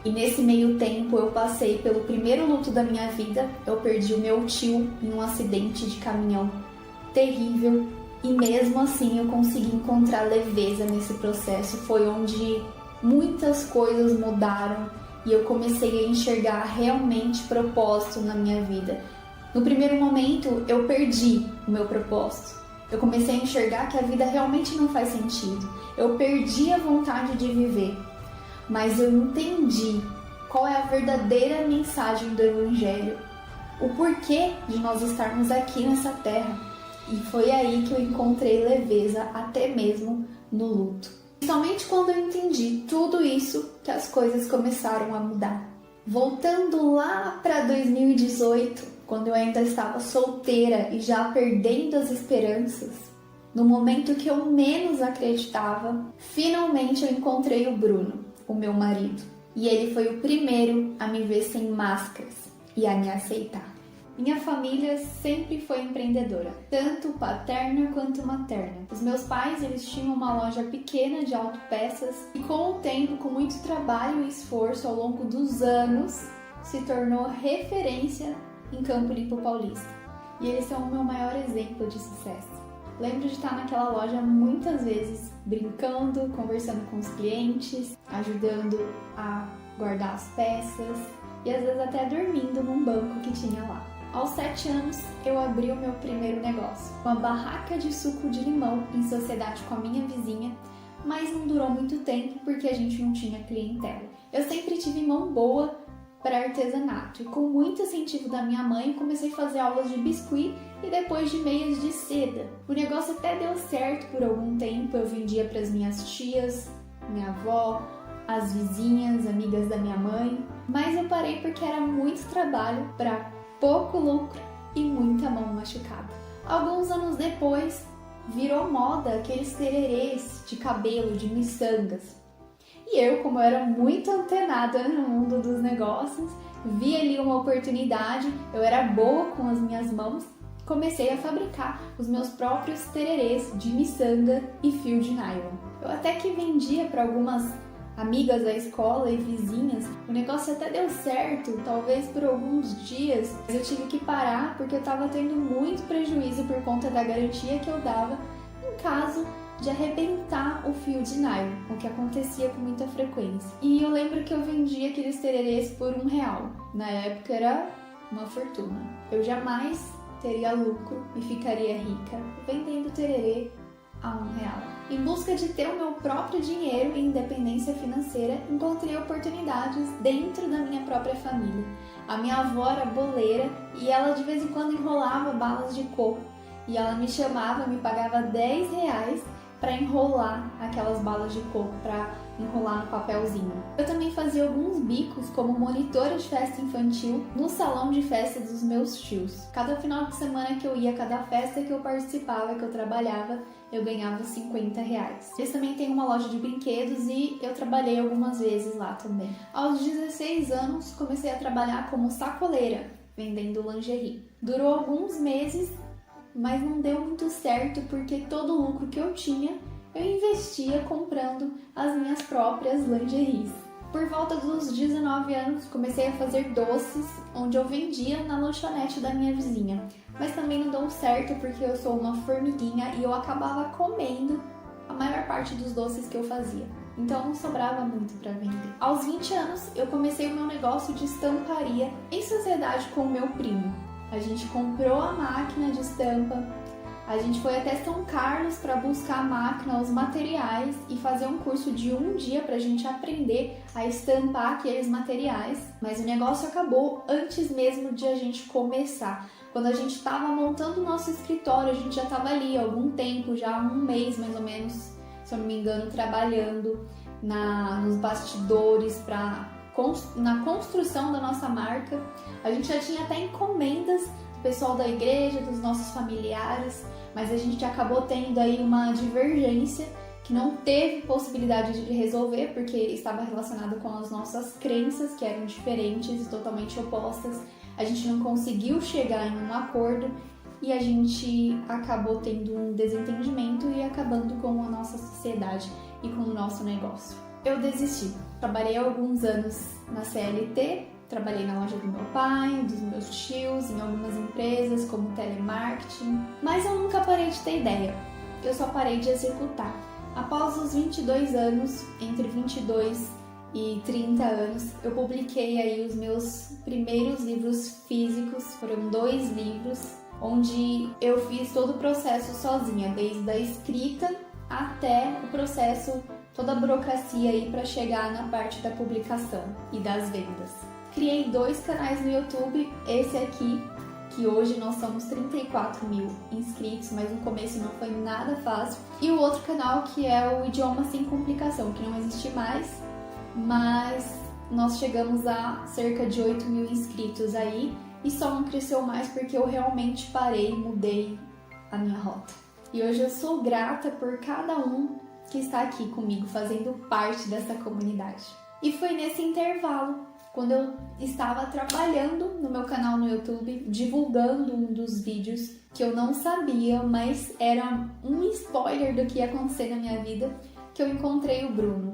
E nesse meio tempo eu passei pelo primeiro luto da minha vida. Eu perdi o meu tio em um acidente de caminhão terrível. E mesmo assim eu consegui encontrar leveza nesse processo. Foi onde muitas coisas mudaram e eu comecei a enxergar realmente propósito na minha vida. No primeiro momento eu perdi o meu propósito. Eu comecei a enxergar que a vida realmente não faz sentido. Eu perdi a vontade de viver. Mas eu entendi qual é a verdadeira mensagem do Evangelho, o porquê de nós estarmos aqui nessa terra. E foi aí que eu encontrei leveza, até mesmo no luto. Somente quando eu entendi tudo isso que as coisas começaram a mudar. Voltando lá para 2018, quando eu ainda estava solteira e já perdendo as esperanças, no momento que eu menos acreditava, finalmente eu encontrei o Bruno, o meu marido. E ele foi o primeiro a me ver sem máscaras e a me aceitar. Minha família sempre foi empreendedora, tanto paterna quanto materna. Os meus pais, eles tinham uma loja pequena de autopeças e com o tempo, com muito trabalho e esforço ao longo dos anos, se tornou referência em Campo Limpo Paulista. E eles são o meu maior exemplo de sucesso. Lembro de estar naquela loja muitas vezes, brincando, conversando com os clientes, ajudando a guardar as peças e às vezes até dormindo num banco que tinha lá. Aos 7 anos, eu abri o meu primeiro negócio, uma barraca de suco de limão em sociedade com a minha vizinha, mas não durou muito tempo porque a gente não tinha clientela. Eu sempre tive mão boa para artesanato e com muito incentivo da minha mãe comecei a fazer aulas de biscuit e depois de meias de seda. O negócio até deu certo por algum tempo, eu vendia para as minhas tias, minha avó, as vizinhas, amigas da minha mãe, mas eu parei porque era muito trabalho para pouco lucro e muita mão machucada. Alguns anos depois, virou moda aqueles tererês de cabelo, de miçangas. E eu, como eu era muito antenada no mundo dos negócios, vi ali uma oportunidade, eu era boa com as minhas mãos, comecei a fabricar os meus próprios tererês de miçanga e fio de nylon. Eu até que vendia para algumas amigas da escola e vizinhas. O negócio até deu certo, talvez por alguns dias, mas eu tive que parar porque eu estava tendo muito prejuízo por conta da garantia que eu dava em caso de arrebentar o fio de nylon, o que acontecia com muita frequência. E eu lembro que eu vendia aqueles tererês por R$1. Na época era uma fortuna. Eu jamais teria lucro e ficaria rica vendendo tererê a R$1. Em busca de ter o meu próprio dinheiro e independência financeira, encontrei oportunidades dentro da minha própria família. A minha avó era boleira e ela de vez em quando enrolava balas de coco e ela me chamava, me pagava R$10 para enrolar aquelas balas de coco, para enrolar no papelzinho. Eu também fazia alguns bicos como monitora de festa infantil no salão de festa dos meus tios. Cada final de semana que eu ia, cada festa que eu participava, que eu trabalhava, eu ganhava R$50. Eles também têm uma loja de brinquedos e eu trabalhei algumas vezes lá também. Aos 16 anos, comecei a trabalhar como sacoleira, vendendo lingerie. Durou alguns meses, mas não deu muito certo porque todo o lucro que eu tinha, eu investia comprando as minhas próprias lingeries. Por volta dos 19 anos, comecei a fazer doces, onde eu vendia na lanchonete da minha vizinha. Mas também não deu certo porque eu sou uma formiguinha e eu acabava comendo a maior parte dos doces que eu fazia. Então não sobrava muito para vender. Aos 20 anos, eu comecei o meu negócio de estamparia em sociedade com o meu primo. A gente comprou a máquina de estampa, a gente foi até São Carlos para buscar a máquina, os materiais e fazer um curso de um dia para a gente aprender a estampar aqueles materiais. Mas o negócio acabou antes mesmo de a gente começar. Quando a gente estava montando o nosso escritório, a gente já estava ali há algum tempo, já há um mês mais ou menos, se eu não me engano, trabalhando nos bastidores na construção da nossa marca. A gente já tinha até encomendas do pessoal da igreja, dos nossos familiares, mas a gente acabou tendo aí uma divergência que não teve possibilidade de resolver porque estava relacionado com as nossas crenças, que eram diferentes e totalmente opostas. A gente não conseguiu chegar em um acordo e a gente acabou tendo um desentendimento e acabando com a nossa sociedade e com o nosso negócio. Eu desisti. Trabalhei alguns anos na CLT, trabalhei na loja do meu pai, dos meus tios, em algumas empresas como telemarketing, mas eu nunca parei de ter ideia, eu só parei de executar. Após os 22 anos, entre 22 e 30 anos, eu publiquei aí os meus primeiros livros físicos, foram 2 livros, onde eu fiz todo o processo sozinha, desde a escrita até o processo, toda a burocracia aí para chegar na parte da publicação e das vendas. Criei 2 canais no YouTube, esse aqui, que hoje nós somos 34 mil inscritos, mas no começo não foi nada fácil. E o outro canal que é o Idioma Sem Complicação, que não existe mais, mas nós chegamos a cerca de 8 mil inscritos aí e só não cresceu mais porque eu realmente parei, mudei a minha rota. E hoje eu sou grata por cada um que está aqui comigo, fazendo parte dessa comunidade. E foi nesse intervalo, quando eu estava trabalhando no meu canal no YouTube, divulgando um dos vídeos que eu não sabia, mas era um spoiler do que ia acontecer na minha vida, que eu encontrei o Bruno,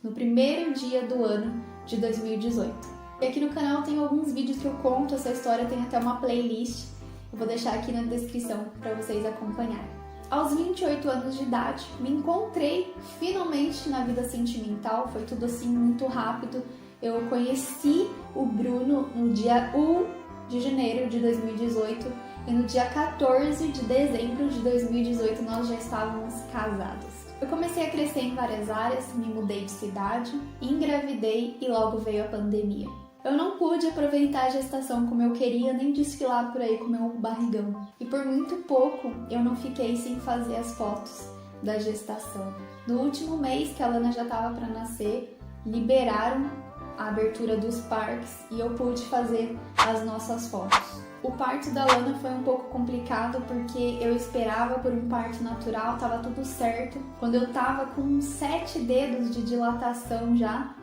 no primeiro dia do ano de 2018. E aqui no canal tem alguns vídeos que eu conto essa história, tem até uma playlist, eu vou deixar aqui na descrição para vocês acompanharem. Aos 28 anos de idade, me encontrei finalmente na vida sentimental, foi tudo assim muito rápido. Eu conheci o Bruno no dia 1 de janeiro de 2018 e no dia 14 de dezembro de 2018 nós já estávamos casados. Eu comecei a crescer em várias áreas, me mudei de cidade, engravidei e logo veio a pandemia. Eu não pude aproveitar a gestação como eu queria, nem desfilar por aí com meu barrigão. E por muito pouco eu não fiquei sem fazer as fotos da gestação. No último mês que a Lana já estava para nascer, liberaram a abertura dos parques e eu pude fazer as nossas fotos. O parto da Lana foi um pouco complicado porque eu esperava por um parto natural, tava tudo certo. Quando eu tava com 7 dedos de dilatação já,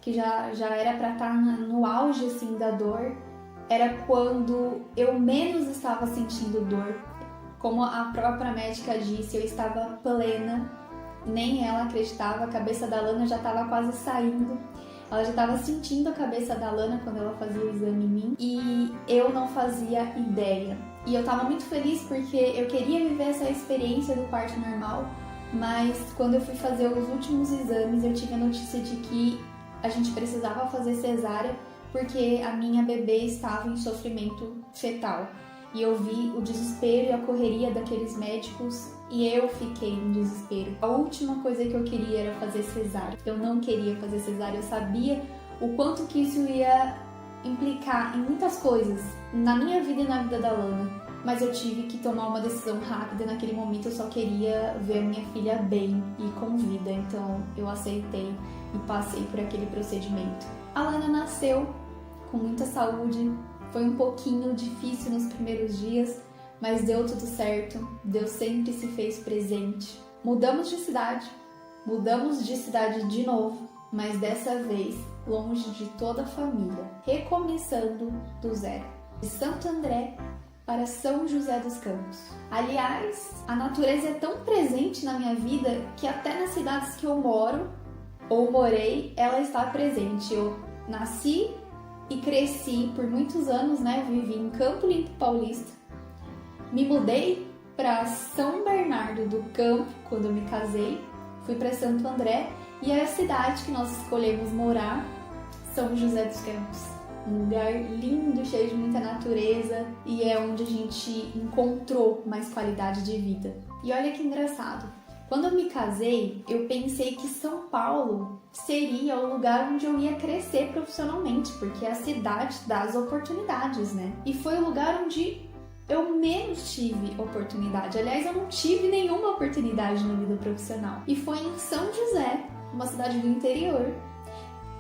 que já era para estar no auge assim da dor, era quando eu menos estava sentindo dor. Como a própria médica disse, eu estava plena, nem ela acreditava, a cabeça da Lana já estava quase saindo. Ela já estava sentindo a cabeça da Lana quando ela fazia o exame em mim e eu não fazia ideia. E eu estava muito feliz porque eu queria viver essa experiência do parto normal, mas quando eu fui fazer os últimos exames eu tive a notícia de que a gente precisava fazer cesárea porque a minha bebê estava em sofrimento fetal. E eu vi o desespero e a correria daqueles médicos e eu fiquei em desespero. A última coisa que eu queria era fazer cesárea. Eu não queria fazer cesárea, eu sabia o quanto que isso ia implicar em muitas coisas, na minha vida e na vida da Lana. Mas eu tive que tomar uma decisão rápida, naquele momento eu só queria ver a minha filha bem e com vida, então eu aceitei e passei por aquele procedimento. A Lana nasceu com muita saúde, foi um pouquinho difícil nos primeiros dias, mas deu tudo certo, Deus sempre se fez presente. Mudamos de cidade de novo, mas dessa vez longe de toda a família, recomeçando do zero. De Santo André para São José dos Campos. Aliás, a natureza é tão presente na minha vida que até nas cidades que eu moro ou morei, ela está presente. Eu nasci e cresci por muitos anos, né? Vivi em Campo Limpo Paulista. Me mudei para São Bernardo do Campo quando eu me casei. Fui para Santo André e a cidade que nós escolhemos morar, São José dos Campos. Um lugar lindo, cheio de muita natureza e é onde a gente encontrou mais qualidade de vida. E olha que engraçado, quando eu me casei, eu pensei que São Paulo seria o lugar onde eu ia crescer profissionalmente, porque é a cidade das oportunidades, né? E foi o lugar onde eu menos tive oportunidade. Aliás, eu não tive nenhuma oportunidade na vida profissional. E foi em São José, uma cidade do interior,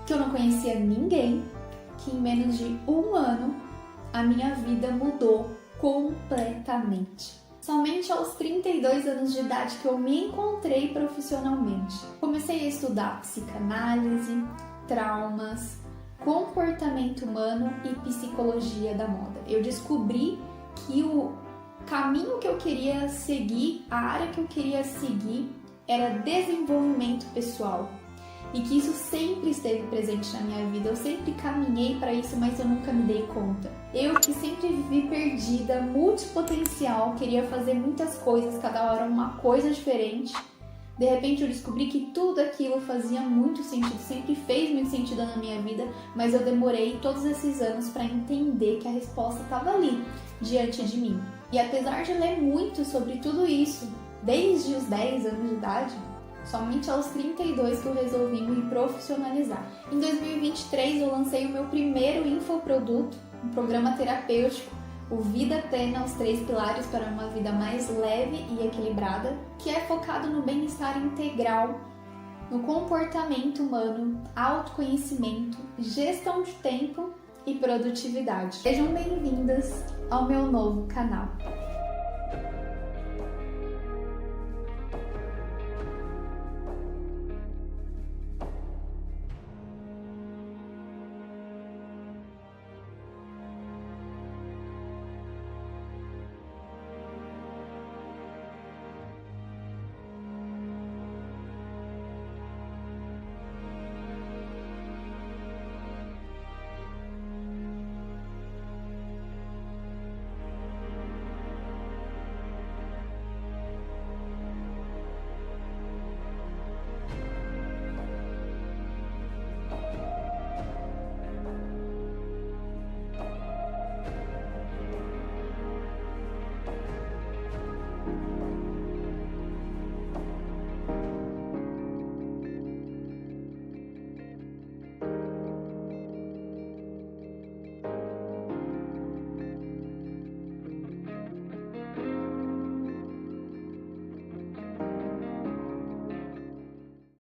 que eu não conhecia ninguém, que em menos de um ano a minha vida mudou completamente. Somente aos 32 anos de idade que eu me encontrei profissionalmente. Comecei a estudar psicanálise, traumas, comportamento humano e psicologia da moda. Eu descobri que o caminho que eu queria seguir, a área que eu queria seguir era desenvolvimento pessoal. e que isso sempre esteve presente na minha vida. Eu sempre caminhei para isso, mas eu nunca me dei conta. Eu que sempre vivi perdida, multipotencial, queria fazer muitas coisas, cada hora uma coisa diferente. De repente eu descobri que tudo aquilo fazia muito sentido, sempre fez muito sentido na minha vida, mas eu demorei todos esses anos para entender que a resposta estava ali, diante de mim. E apesar de ler muito sobre tudo isso, desde os 10 anos de idade, somente aos 32 que eu resolvi me profissionalizar. Em 2023 eu lancei o meu primeiro infoproduto, um programa terapêutico, o Vida Plena, os 3 pilares para uma vida mais leve e equilibrada, que é focado no bem-estar integral, no comportamento humano, autoconhecimento, gestão de tempo e produtividade. Sejam bem-vindas ao meu novo canal.